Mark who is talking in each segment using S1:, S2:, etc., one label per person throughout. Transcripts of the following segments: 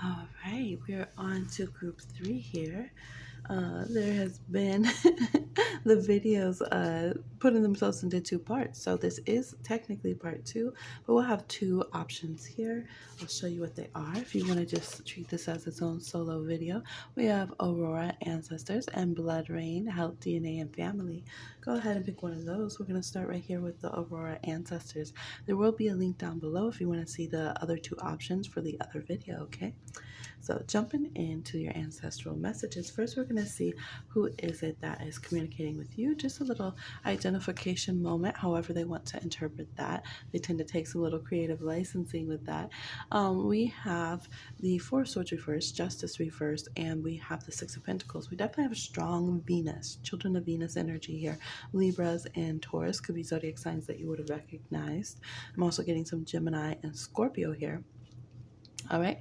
S1: All right, we're on to group 3 here. There has been the videos putting themselves into two parts. So this is technically part 2, but we'll have two options here. I'll show you what they are. If you want to just treat this as its own solo video, we have Aurora, Ancestors, and Blood Rain, Health, DNA, and Family. Go ahead and pick one of those. We're going to start right here with the Aurora Ancestors. There will be a link down below if you want to see the other two options for the other video, okay? So jumping into your ancestral messages, first we're going to see who is it that is communicating with you. Just a little identification moment, however they want to interpret that. They tend to take some little creative licensing with that. We have the Four of Swords reversed, Justice reversed, and we have the Six of Pentacles. We definitely have a strong Venus, children of Venus energy here. Libras and Taurus could be zodiac signs that you would have recognized. I'm also getting some Gemini and Scorpio here. All right.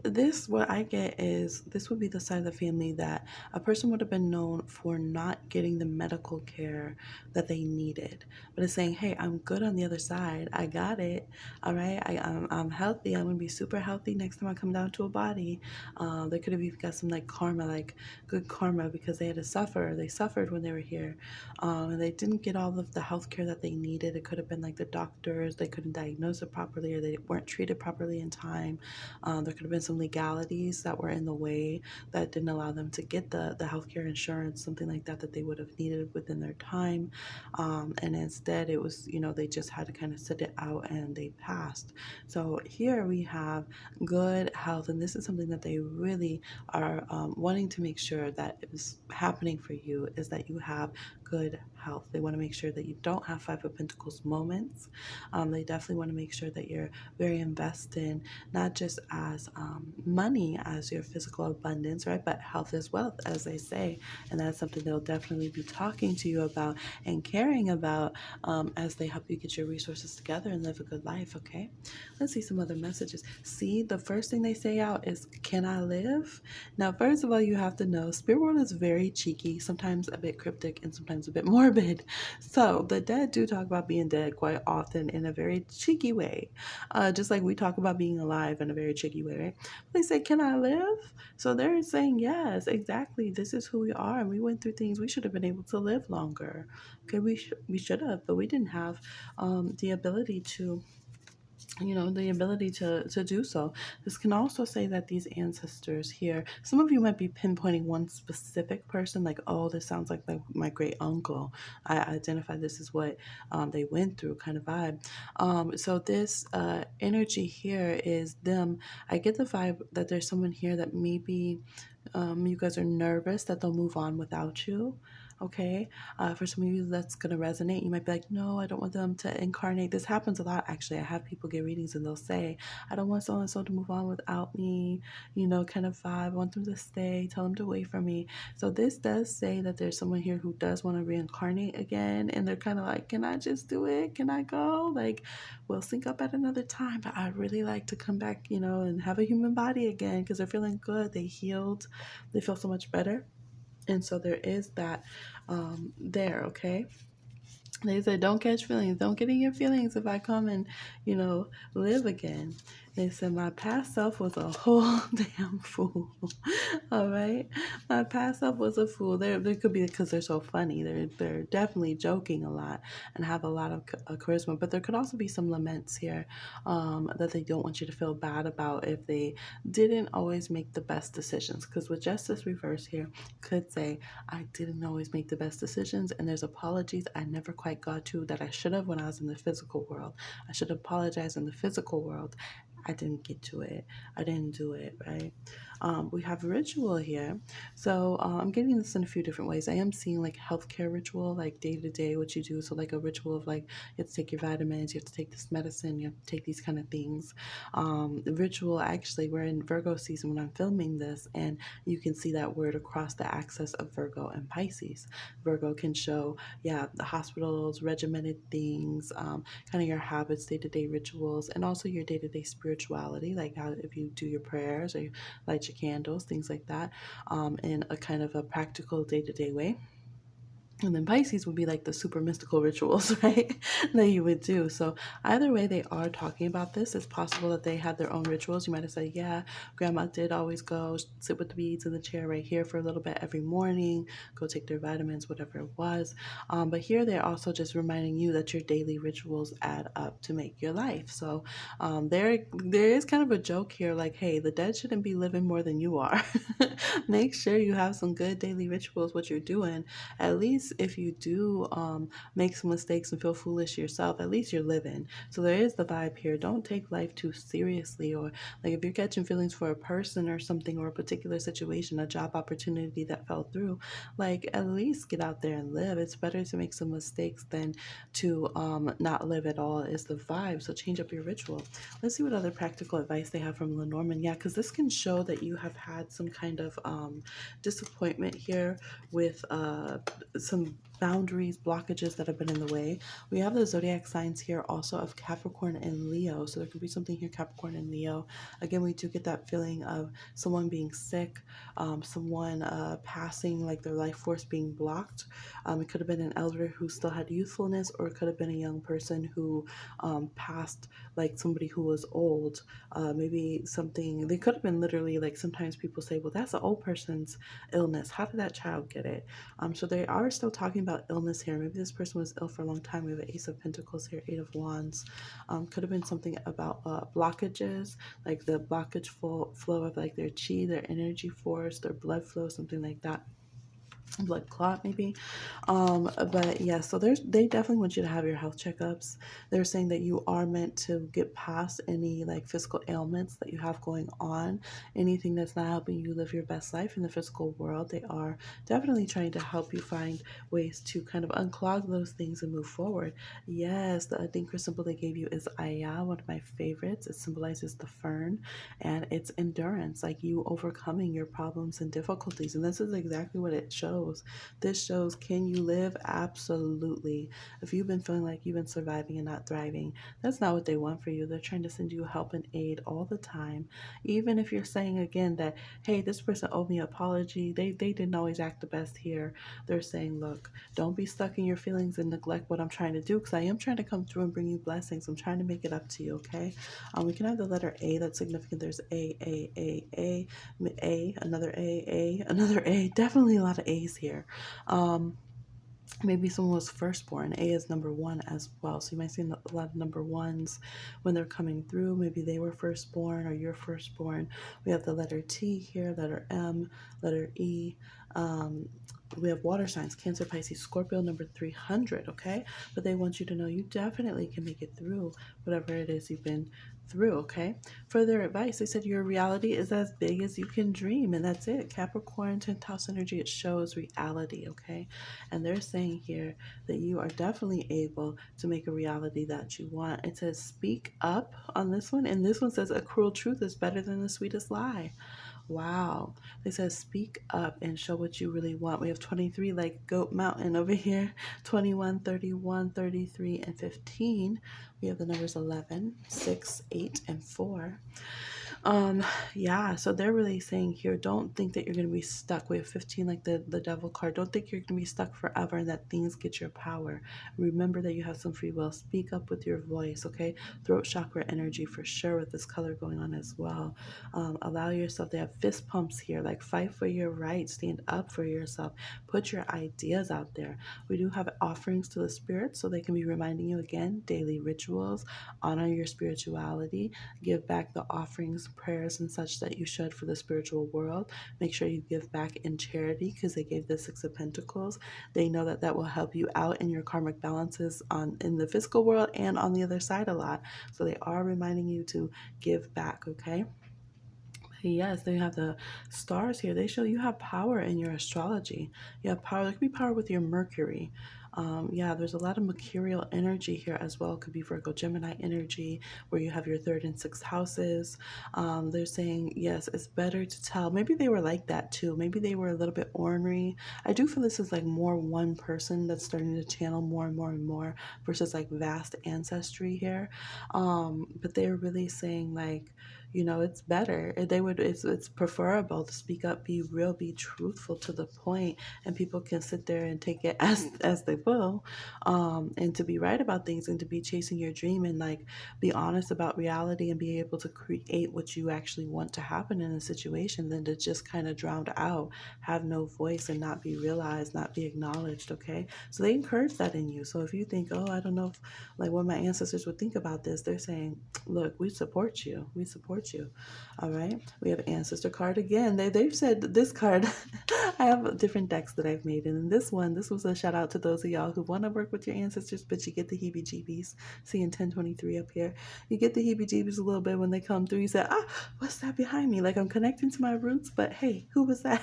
S1: This, what I get is this would be the side of the family that a person would have been known for not getting the medical care that they needed, but it's saying, hey, I'm good on the other side. I got it. All right. I'm healthy. I'm going to be super healthy next time I come down to a body. They could have even got some like karma, like good karma because they had to suffer. They suffered when they were here. And they didn't get all of the health care that they needed. It could have been like the doctors, they couldn't diagnose it properly or they weren't treated properly in time. There could have been some legalities that were in the way that didn't allow them to get the healthcare insurance, something like that, that they would have needed within their time. And instead, it was, they just had to kind of sit it out and they passed. So here we have good health, and this is something that they really are wanting to make sure that is happening for you is that you have good health. They want to make sure that you don't have Five of Pentacles moments. They definitely want to make sure that you're very invested, not just as money as your physical abundance, right? But health is wealth, as they say. And that's something they'll definitely be talking to you about and caring about as they help you get your resources together and live a good life, okay? Let's see some other messages. See, the first thing they say out is, can I live? Now, first of all, you have to know spirit world is very cheeky, sometimes a bit cryptic and sometimes a bit morbid. So the dead do talk about being dead quite often in a very cheeky way. Just like we talk about being alive in a very cheeky way, right? They say, can I live? So they're saying, yes, exactly. This is who we are. And we went through things. We should have been able to live longer. Okay, we should have, but we didn't have the ability to to do so. This can also say that these ancestors here, some of you might be pinpointing one specific person, like, oh, this sounds like my great uncle. I identify this as what they went through, kind of vibe. So this energy here is them. I get the vibe that there's someone here that maybe you guys are nervous that they'll move on without you. Okay. For some of you, that's going to resonate. You might be like, no, I don't want them to incarnate. This happens a lot, actually. I have people get readings and they'll say, I don't want so and so to move on without me, kind of vibe. I want them to stay, tell them to wait for me. So this does say that there's someone here who does want to reincarnate again. And they're kind of like, can I just do it? Can I go? Like, we'll sync up at another time. But I'd really like to come back, and have a human body again because they're feeling good. They healed. They feel so much better. And so there is that there, okay? They said, don't catch feelings. Don't get in your feelings if I come and, live again. They said, my past self was a whole damn fool. All right? My past self was a fool. They could be because they're so funny. They're definitely joking a lot and have a lot of charisma. But there could also be some laments here that they don't want you to feel bad about if they didn't always make the best decisions. Because with Justice Reverse here, could say, I didn't always make the best decisions. And there's apologies I never quite got to that I should have when I was in the physical world. I should apologize in the physical world. I didn't get to it. I didn't do it, right? We have ritual here. So I'm getting this in a few different ways. I am seeing like healthcare ritual, like day to day, what you do. So like a ritual of like, you have to take your vitamins, you have to take this medicine, you have to take these kind of things. The ritual, actually, we're in Virgo season when I'm filming this, and you can see that word across the axis of Virgo and Pisces. Virgo can show, the hospitals, regimented things, kind of your habits, day-to-day rituals, and also your day-to-day spirituality, like how if you do your prayers or you light your candles, things like that, in a kind of a practical day-to-day way. And then Pisces would be like the super mystical rituals, right? That you would do. So either way, they are talking about this. It's possible that they had their own rituals. You might have said, yeah, grandma did always go sit with the beads in the chair right here for a little bit every morning, go take their vitamins, whatever it was. But here they're also just reminding you that your daily rituals add up to make your life. So there is kind of a joke here, like, hey, the dead shouldn't be living more than you are. Make sure you have some good daily rituals, what you're doing. At least if you do make some mistakes and feel foolish yourself, at least you're living. So there is the vibe here. Don't take life too seriously, or like if you're catching feelings for a person or something, or a particular situation, a job opportunity that fell through, like at least get out there and live. It's better to make some mistakes than to not live at all, is the vibe. So change up your ritual. Let's see what other practical advice they have from Lenormand. Yeah, because this can show that you have had some kind of disappointment here with some boundaries, blockages that have been in the way. We have the zodiac signs here also of Capricorn and Leo. So there could be something here, Capricorn and Leo. Again, we do get that feeling of someone being sick, someone passing, like their life force being blocked. It could have been an elder who still had youthfulness, or it could have been a young person who passed, like somebody who was old. Maybe something, they could have been literally, like sometimes people say, well, that's an old person's illness. How did that child get it? So they are still talking about illness here. Maybe this person was ill for a long time. We have an Ace of Pentacles here, Eight of Wands. Could have been something about blockages, like the blockage flow of like their chi, their energy force, their blood flow, something like that, blood clot maybe. But yeah, so they definitely want you to have your health checkups. They're saying that you are meant to get past any like physical ailments that you have going on, anything that's not helping you live your best life in the physical world. They are definitely trying to help you find ways to kind of unclog those things and move forward. Yes, the Adinkra symbol they gave you is Aya, one of my favorites. It symbolizes the fern, and it's endurance, like you overcoming your problems and difficulties. And this is exactly what it shows. This shows, can you live? Absolutely. If you've been feeling like you've been surviving and not thriving, that's not what they want for you. They're trying to send you help and aid all the time. Even if you're saying again that, hey, this person owed me an apology, they didn't always act the best here. They're saying, look, don't be stuck in your feelings and neglect what I'm trying to do, because I am trying to come through and bring you blessings. I'm trying to make it up to you, okay? We can have the letter A. That's significant. There's another another A. Definitely a lot of A's here. Maybe someone was firstborn. A is number one as well. So you might see a lot of number ones when they're coming through. Maybe they were firstborn or you're firstborn. We have the letter T here, letter M, letter E. We have water signs, Cancer, Pisces, Scorpio, number 300, okay? But they want you to know you definitely can make it through whatever it is you've been through, okay? For their advice, they said your reality is as big as you can dream, and that's it. Capricorn, 10th house energy, it shows reality, okay? And they're saying here that you are definitely able to make a reality that you want. It says speak up on this one, and this one says a cruel truth is better than the sweetest lie. Wow. They said speak up and show what you really want. We have 23 like Goat Mountain over here, 21, 31, 33, and 15. We have the numbers 11, 6, 8, and 4. Yeah, so they're really saying here, don't think that you're going to be stuck. We have 15, like the devil card. Don't think you're going to be stuck forever and that things get your power. Remember that you have some free will. Speak up with your voice, okay? Throat chakra energy for sure with this color going on as well. Allow yourself, they have fist pumps here, like fight for your rights, stand up for yourself, put your ideas out there. We do have offerings to the spirits, so they can be reminding you again, daily rituals, honor your spirituality, give back the offerings, prayers, and such that you should for the spiritual world. Make sure you give back in charity, because they gave the Six of Pentacles. They know that that will help you out in your karmic balances in the physical world and on the other side a lot. So they are reminding you to give back, okay? Yes, they have the stars here. They show you have power in your astrology. You have power. There could be power with your Mercury. Yeah, there's a lot of mercurial energy here as well. It could be Virgo, Gemini energy, where you have your third and sixth houses. They're saying, yes, it's better to tell. Maybe they were like that too. Maybe they were a little bit ornery. I do feel this is like more one person that's starting to channel more and more and more versus like vast ancestry here. But they're really saying like, It's better. It's preferable to speak up, be real, be truthful to the point, and people can sit there and take it as they will, and to be right about things and to be chasing your dream and like be honest about reality and be able to create what you actually want to happen in a situation than to just kind of drown out, have no voice and not be realized, not be acknowledged. Okay. So they encourage that in you. So if you think, oh, I don't know if like what my ancestors would think about this, they're saying, look, we support you. We support you. All right. We have ancestor card again. They've said this card, I have different decks that I've made. And in this was a shout out to those of y'all who want to work with your ancestors, but you get the heebie jeebies. Seeing 1023 up here. You get the heebie jeebies a little bit when they come through. You say, what's that behind me? Like I'm connecting to my roots, but hey, who was that?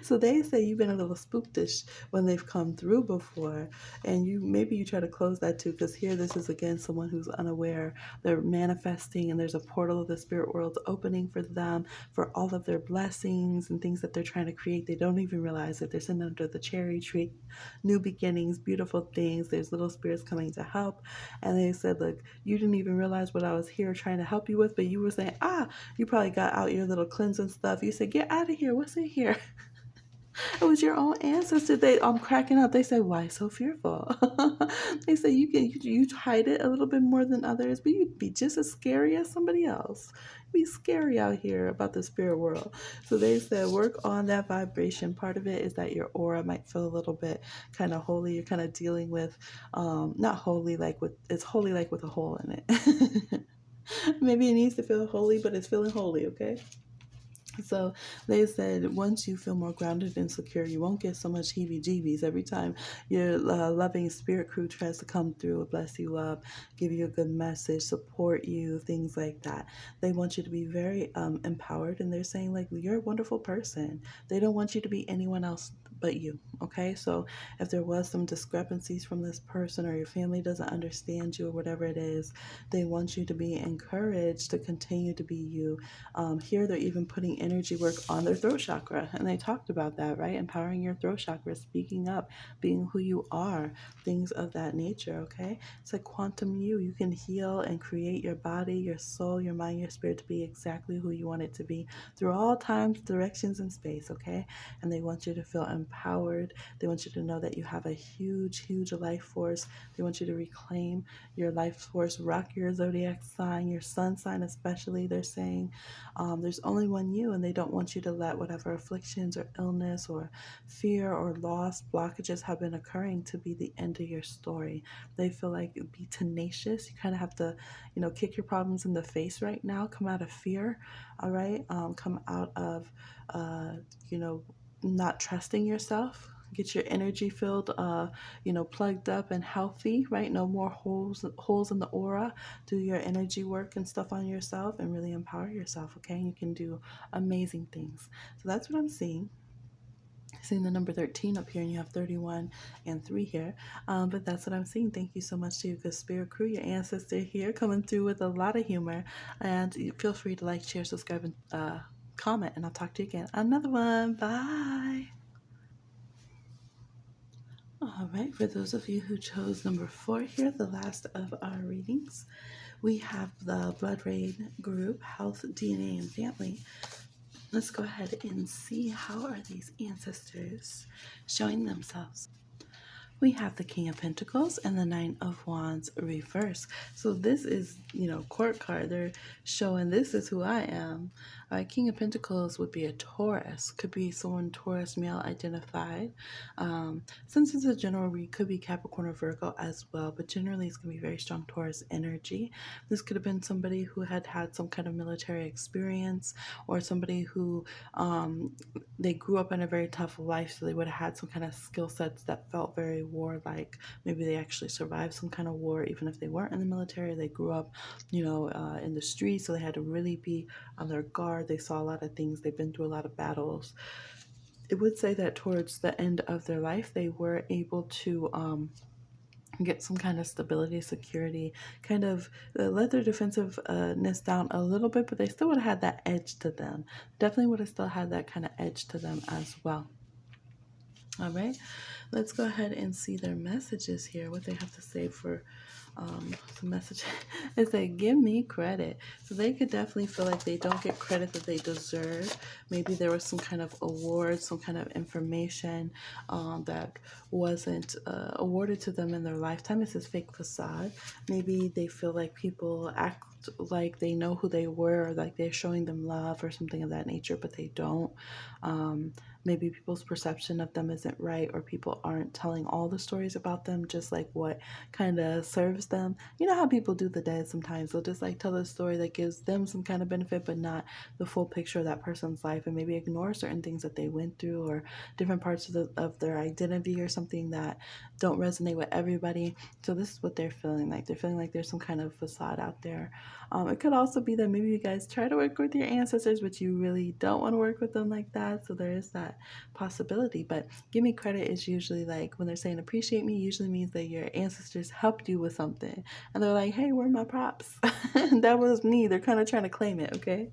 S1: So they say you've been a little spooktish when they've come through before, and maybe you try to close that too, because here this is again someone who's unaware. They're manifesting, and there's a portal of the spirit world opening for them for all of their blessings and things that they're trying to create. They don't even realize that they're sitting under the cherry tree, new beginnings, beautiful things. There's little spirits coming to help, and they said, look, you didn't even realize what I was here trying to help you with, but you were saying, you probably got out your little cleansing stuff. You said, get out of here. What's in here? It was your own ancestor. I'm cracking up. They said, why so fearful? They say you hide it a little bit more than others, but you'd be just as scary as somebody else. Be scary out here about the spirit world. So they said work on that vibration. Part of it is that your aura might feel a little bit kind of holy. You're kind of dealing with not holy like with it's holy like with a hole in it. Maybe it needs to feel holy, but it's feeling holy, okay? So they said once you feel more grounded and secure, you won't get so much heebie-jeebies every time your loving spirit crew tries to come through, bless you up, give you a good message, support you, things like that. They want you to be very empowered, and they're saying like you're a wonderful person. They don't want you to be anyone else but you. Okay, so if there was some discrepancies from this person or your family doesn't understand you or whatever it is, they want you to be encouraged to continue to be you. Here they're even putting energy work on their throat chakra, and they talked about that, right? Empowering your throat chakra, speaking up, being who you are, things of that nature. Okay, it's like quantum you can heal and create your body, your soul, your mind, your spirit to be exactly who you want it to be through all times, directions, and space. Okay, and they want you to feel empowered. They want you to know that you have a huge life force. They want you to reclaim your life force, rock your zodiac sign, your sun sign especially. They're saying there's only one you, and they don't want you to let whatever afflictions or illness or fear or loss, blockages have been occurring to be the end of your story. They feel like be tenacious. You kind of have to, kick your problems in the face right now. Come out of fear, all right? Come out of, you know, not trusting yourself. Get your energy filled, plugged up and healthy, right? No more holes in the aura. Do your energy work and stuff on yourself and really empower yourself, okay? You can do amazing things. So that's what I'm seeing. Seeing the number 13 up here, and you have 31 and 3 here. But that's what I'm seeing. Thank you so much to you, good spirit crew, your ancestor here, coming through with a lot of humor. And feel free to like, share, subscribe, and comment. And I'll talk to you again. Another one. Bye. All right, for those of you who chose number 4 here, the last of our readings, we have the Blood Rain group, Health, DNA, and Family. Let's go ahead and see how are these ancestors showing themselves. We have the King of Pentacles and the Nine of Wands reverse. So this is, court card. They're showing this is who I am. King of Pentacles would be a Taurus. Could be someone Taurus male identified. Since it's a general read, could be Capricorn or Virgo as well. But generally, it's going to be very strong Taurus energy. This could have been somebody who had some kind of military experience, or somebody who they grew up in a very tough life, so they would have had some kind of skill sets that felt very warlike. Maybe they actually survived some kind of war, even if they weren't in the military. They grew up, in the streets, so they had to really be on their guard. They saw a lot of things. They've been through a lot of battles. It would say that towards the end of their life, they were able to get some kind of stability, security, kind of let their defensiveness down a little bit, but they still would have had that edge to them. Definitely would have still had that kind of edge to them as well. All right, let's go ahead and see their messages here, what they have to say for The message is that give me credit. So they could definitely feel like they don't get credit that they deserve. Maybe there was some kind of award, some kind of information that wasn't awarded to them in their lifetime. It's this fake facade. Maybe they feel like people act like they know who they were, or like they're showing them love or something of that nature, but they don't. Um, Maybe people's perception of them isn't right, or people aren't telling all the stories about them, just like what kind of serves them. You know how people do the dead sometimes. They'll just like tell a story that gives them some kind of benefit, but not the full picture of that person's life, and maybe ignore certain things that they went through, or different parts of their identity, or something that don't resonate with everybody. So this is what they're feeling like. They're feeling like there's some kind of facade out there. It could also be that maybe you guys try to work with your ancestors, but you really don't want to work with them like that. So there is that possibility. But give me credit is usually like when they're saying appreciate me, usually means that your ancestors helped you with something. And they're like, hey, where are my props? That was me. They're kind of trying to claim it, okay?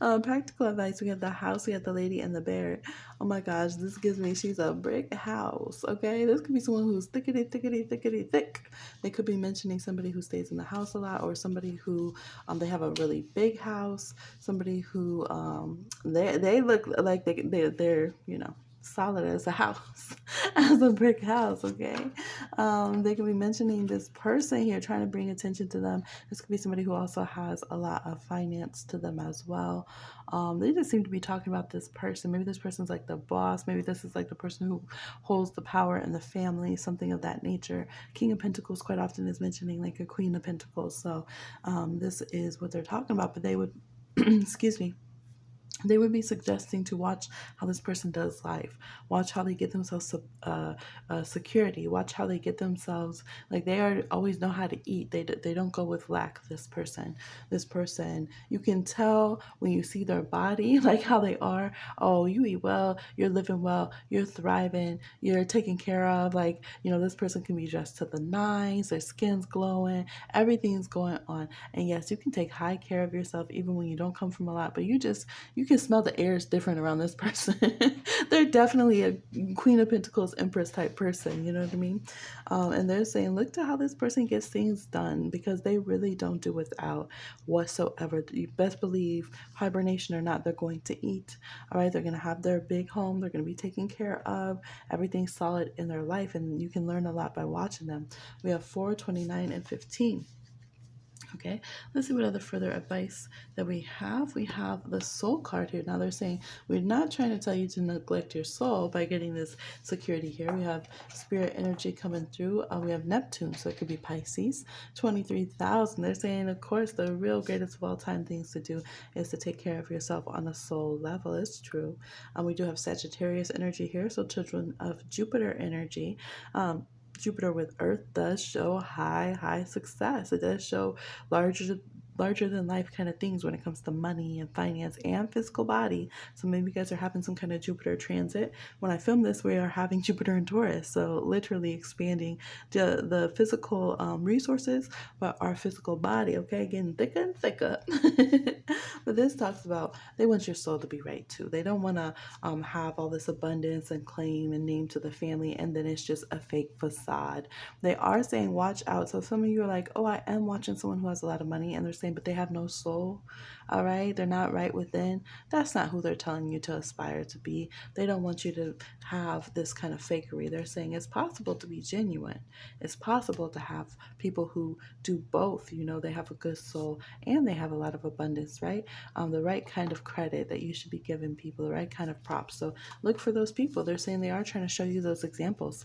S1: Practical advice, we have the house, we have the lady and the bear. Oh my gosh, this gives me, she's a brick house, okay? This could be someone who's thickety, thickety, thickety, thick. They could be mentioning somebody who stays in the house a lot, or somebody who, they have a really big house, somebody who, they look like they're, solid as a house, as a brick house, okay? They could be mentioning this person here, trying to bring attention to them. This could be somebody who also has a lot of finance to them as well. They just seem to be talking about this person. Maybe this person's like the boss. Maybe this is like the person who holds the power in the family, something of that nature. King of Pentacles quite often is mentioning like a Queen of Pentacles. So this is what they're talking about, but they would, excuse me, they would be suggesting to watch how this person does life, watch how they get themselves security, watch how they get themselves, like they are always know how to eat. They don't go with lack. This person, you can tell when you see their body, like how they are. Oh, you eat well, you're living well, you're thriving, you're taken care of. Like, this person can be dressed to the nines, their skin's glowing, everything's going on. And yes, you can take high care of yourself even when you don't come from a lot, but you can smell the air is different around this person. They're definitely a Queen of Pentacles, Empress type person. You know what I mean? And they're saying, look to how this person gets things done, because they really don't do without whatsoever. You best believe, hibernation or not, they're going to eat. All right, they're going to have their big home. They're going to be taken care of. Everything's solid in their life, and you can learn a lot by watching them. We have 4, 29, and 15. Okay, let's see what other further advice that we have. We have the soul card here. Now they're saying we're not trying to tell you to neglect your soul by getting this security here. We have spirit energy coming through. We have Neptune, so it could be Pisces. 23,000. They're saying, of course, the real greatest of all time things to do is to take care of yourself on a soul level. It's true. We do have Sagittarius energy here, so children of Jupiter energy. Jupiter with Earth does show high success. It does show larger than life kind of things when it comes to money and finance and physical body. So maybe you guys are having some kind of Jupiter transit. When I film this, we are having Jupiter in Taurus, so literally expanding the physical resources, but our physical body, okay, getting thicker and thicker. But this talks about they want your soul to be right too. They don't want to have all this abundance and claim and name to the family, and then it's just a fake facade. They are saying watch out. So some of you are like, oh, I am watching someone who has a lot of money, and they're saying, but they have no soul. All right, they're not right within. That's not who they're telling you to aspire to be. They don't want you to have this kind of fakery. They're saying it's possible to be genuine. It's possible to have people who do both. They have a good soul and they have a lot of abundance, right? The right kind of credit that you should be giving people, the right kind of props. So look for those people. They're saying they are trying to show you those examples.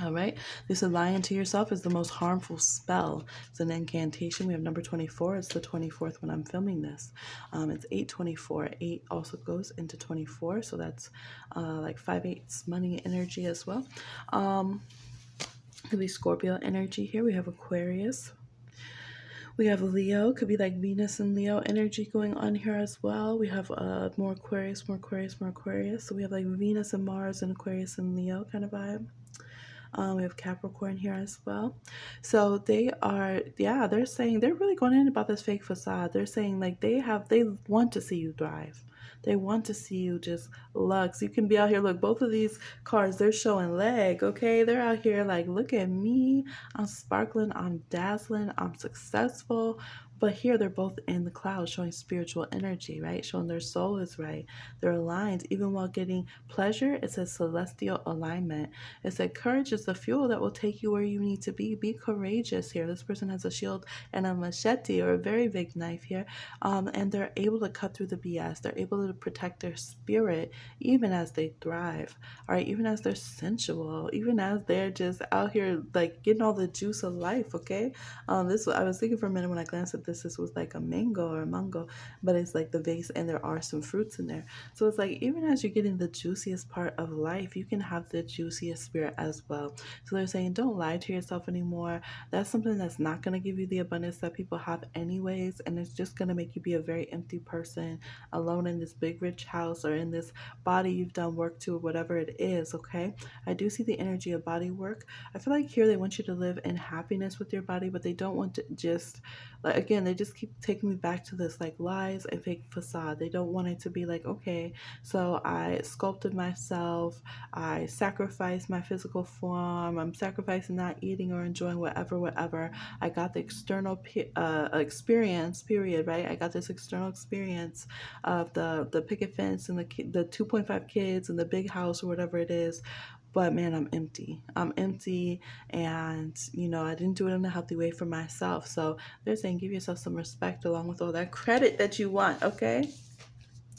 S1: All right. This is lying to yourself is the most harmful spell. It's an incantation. We have number 24. It's the 24th when I'm filming this. It's 824. 8 also goes into 24. So that's like 5/8 money energy as well. Could be Scorpio energy here. We have Aquarius. We have Leo, could be like Venus and Leo energy going on here as well. We have more Aquarius, more Aquarius, more Aquarius. So we have like Venus and Mars and Aquarius and Leo kind of vibe. We have Capricorn here as well. So they are, yeah, they're saying they're really going in about this fake facade. They're saying like they want to see you thrive. They want to see you just lux. You can be out here, look, both of these cards, they're showing leg, okay? They're out here like, look at me. I'm sparkling, I'm dazzling, I'm successful. But here they're both in the clouds showing spiritual energy, right? Showing their soul is right. They're aligned. Even while getting pleasure, it says celestial alignment. It said courage is the fuel that will take you where you need to be. Be courageous here. This person has a shield and a machete or a very big knife here. And they're able to cut through the BS. They're able to protect their spirit even as they thrive. All right, even as they're sensual, even as they're just out here like getting all the juice of life, okay? This I was thinking for a minute when I glanced at this was like a mango or a mango, but it's like the vase and there are some fruits in there. So it's like even as you're getting the juiciest part of life, you can have the juiciest spirit as well. So they're saying don't lie to yourself anymore. That's something that's not going to give you the abundance that people have anyways, and it's just going to make you be a very empty person alone in this big rich house or in this body you've done work to or whatever it is, okay? I do see the energy of body work. I feel like here they want you to live in happiness with your body, but they don't want to just like again, they just keep taking me back to this like lies and fake facade. They don't want it to be like, okay, so I sculpted myself, I sacrificed my physical form, I'm sacrificing not eating or enjoying whatever. I got the external experience, period, right? I got this external experience of the picket fence and the 2.5 kids and the big house or whatever it is. But man, I'm empty. I'm empty, and I didn't do it in a healthy way for myself. So they're saying give yourself some respect along with all that credit that you want, okay?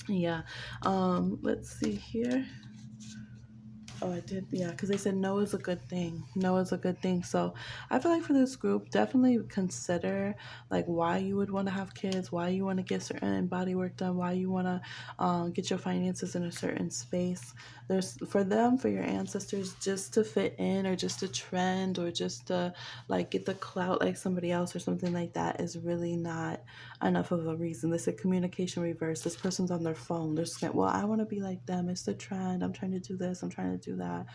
S1: Yeah. Let's see here. Oh, I did. Yeah, because they said no is a good thing. No is a good thing. So I feel like for this group, definitely consider like why you would want to have kids, why you want to get certain body work done, why you want to get your finances in a certain space. There's for them, for your ancestors, just to fit in or just to trend or just to like get the clout like somebody else or something like that is really not enough of a reason. This is a communication reverse. This person's on their phone. They're saying, well, I want to be like them. It's the trend. I'm trying to do this. I'm trying to do that.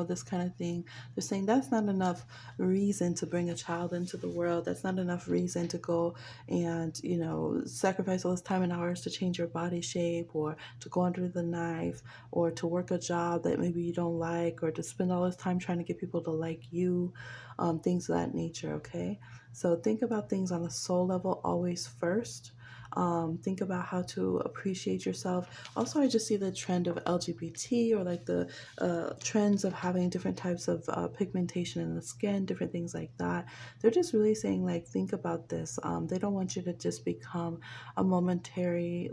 S1: This kind of thing. They're saying that's not enough reason to bring a child into the world. That's not enough reason to go and, sacrifice all this time and hours to change your body shape or to go under the knife or to work a job that maybe you don't like or to spend all this time trying to get people to like you, things of that nature, okay? So think about things on a soul level always first. Think about how to appreciate yourself. Also, I just see the trend of LGBT or like the trends of having different types of pigmentation in the skin, different things like that. They're just really saying like, think about this. They don't want you to just become a momentary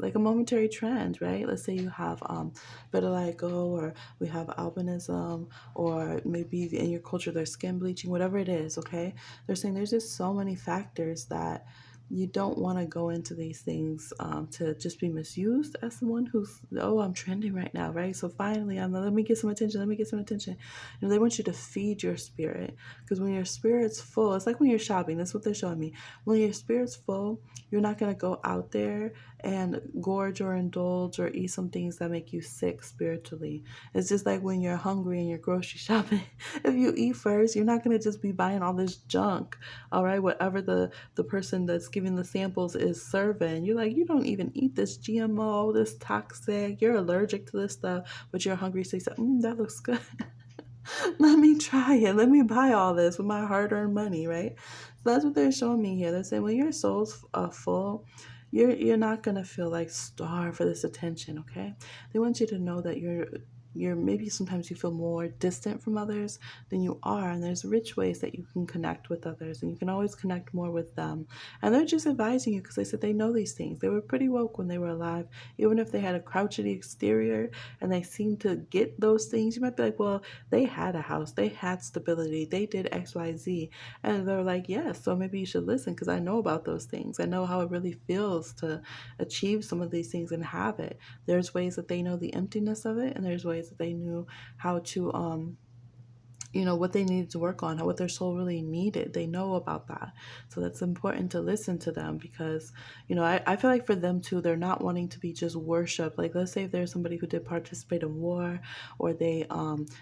S1: trend, right? Let's say you have vitiligo or we have albinism or maybe in your culture there's skin bleaching, whatever it is, okay? They're saying there's just so many factors that you don't want to go into these things to just be misused as someone who's, oh, I'm trending right now, right? So finally, let me get some attention. Let me get some attention. They want you to feed your spirit because when your spirit's full, it's like when you're shopping. That's what they're showing me. When your spirit's full, you're not going to go out there and gorge or indulge or eat some things that make you sick spiritually. It's just like when you're hungry and you're grocery shopping. If you eat first, you're not going to just be buying all this junk, all right? Whatever the person that's giving the samples is serving. You're like, you don't even eat this GMO, this toxic, you're allergic to this stuff, but you're hungry, so you say, that looks good. Let me try it. Let me buy all this with my hard-earned money, right? So that's what they're showing me here. They're saying when your soul's full, you're not gonna feel like starved for this attention, okay? They want you to know that you're maybe sometimes you feel more distant from others than you are, and there's rich ways that you can connect with others, and you can always connect more with them. And they're just advising you because they said they know these things. They were pretty woke when they were alive, even if they had a crouchety exterior and they seemed to get those things. You might be like, well, they had a house, they had stability, they did XYZ, and they're like, yes, so maybe you should listen because I know about those things. I know how it really feels to achieve some of these things and have it. There's ways that they know the emptiness of it, and there's ways that they knew how to what they needed to work on, what their soul really needed. They know about that. So that's important to listen to them because, I feel like for them too, they're not wanting to be just worshiped. Like, let's say if there's somebody who did participate in war or they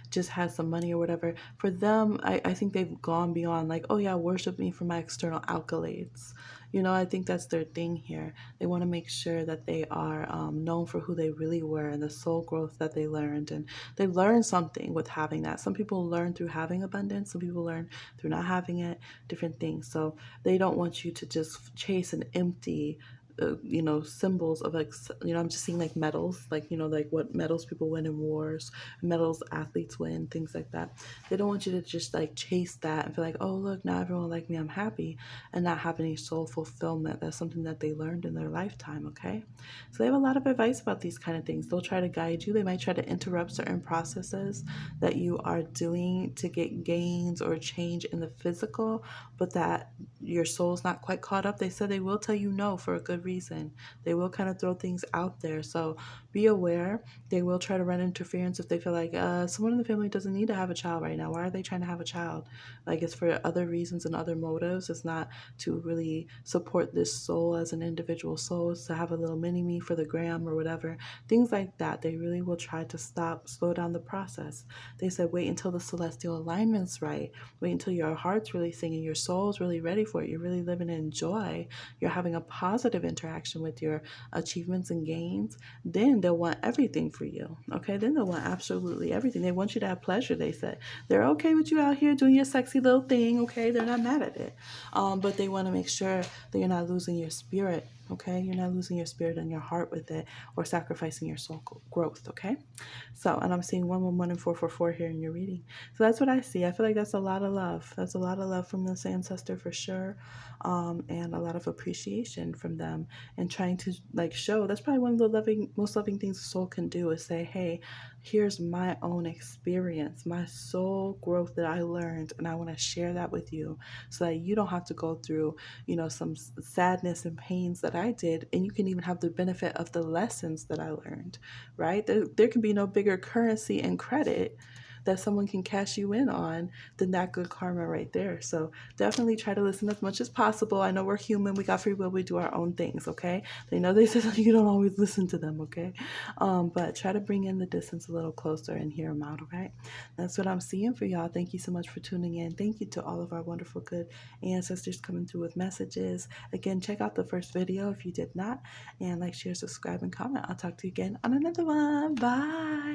S1: just had some money or whatever. For them, I think they've gone beyond like, oh yeah, worship me for my external accolades. I think that's their thing here. They want to make sure that they are known for who they really were and the soul growth that they learned. And they learned something with having that. Some people learn through having abundance, some people learn through not having it, different things. So they don't want you to just chase an empty symbols of like, I'm just seeing like medals, like, like what medals people win in wars, medals athletes win, things like that. They don't want you to just like chase that and feel like, oh, look, now everyone like me, I'm happy, and not have any soul fulfillment. That's something that they learned in their lifetime, okay? So they have a lot of advice about these kind of things. They'll try to guide you. They might try to interrupt certain processes that you are doing to get gains or change in the physical, but that your soul's not quite caught up. They said they will tell you no for a good reason. They will kind of throw things out there. So be aware. They will try to run interference if they feel like someone in the family doesn't need to have a child right now. Why are they trying to have a child? Like, it's for other reasons and other motives. It's not to really support this soul as an individual soul. It's to have a little mini me for the gram or whatever. Things like that. They really will try to slow down the process. They said wait until the celestial alignment's right. Wait until your heart's really singing, your soul's really ready for it. You're really living in joy. You're having a positive interaction with your achievements and gains. Then they'll want everything for you. Okay, then they'll want absolutely everything. They want you to have pleasure. They said they're okay with you out here doing your sexy little thing. Okay, they're not mad at it, but they want to make sure that you're not losing your spirit. Okay, you're not losing your spirit and your heart with it, or sacrificing your soul growth. Okay, so, and I'm seeing 111 and 444 here in your reading. So that's what I see. I feel like that's a lot of love. That's a lot of love from this ancestor for sure, and a lot of appreciation from them, and trying to like show. That's probably one of the most loving things a soul can do is say, "Hey, here's my own experience, my soul growth that I learned, and I want to share that with you, so that you don't have to go through, some sadness and pains that I did, and you can even have the benefit of the lessons that I learned." Right? There can be no bigger currency and credit that someone can cash you in on than that good karma right there. So definitely try to listen as much as possible. I know we're human, we got free will, we do our own things, okay? They know they said you don't always listen to them, okay? But try to bring in the distance a little closer and hear them out, okay? That's what I'm seeing for y'all. Thank you so much for tuning in. Thank you to all of our wonderful good ancestors coming through with messages. Again, check out the first video if you did not, and like, share, subscribe, and comment. I'll talk to you again on another one. Bye.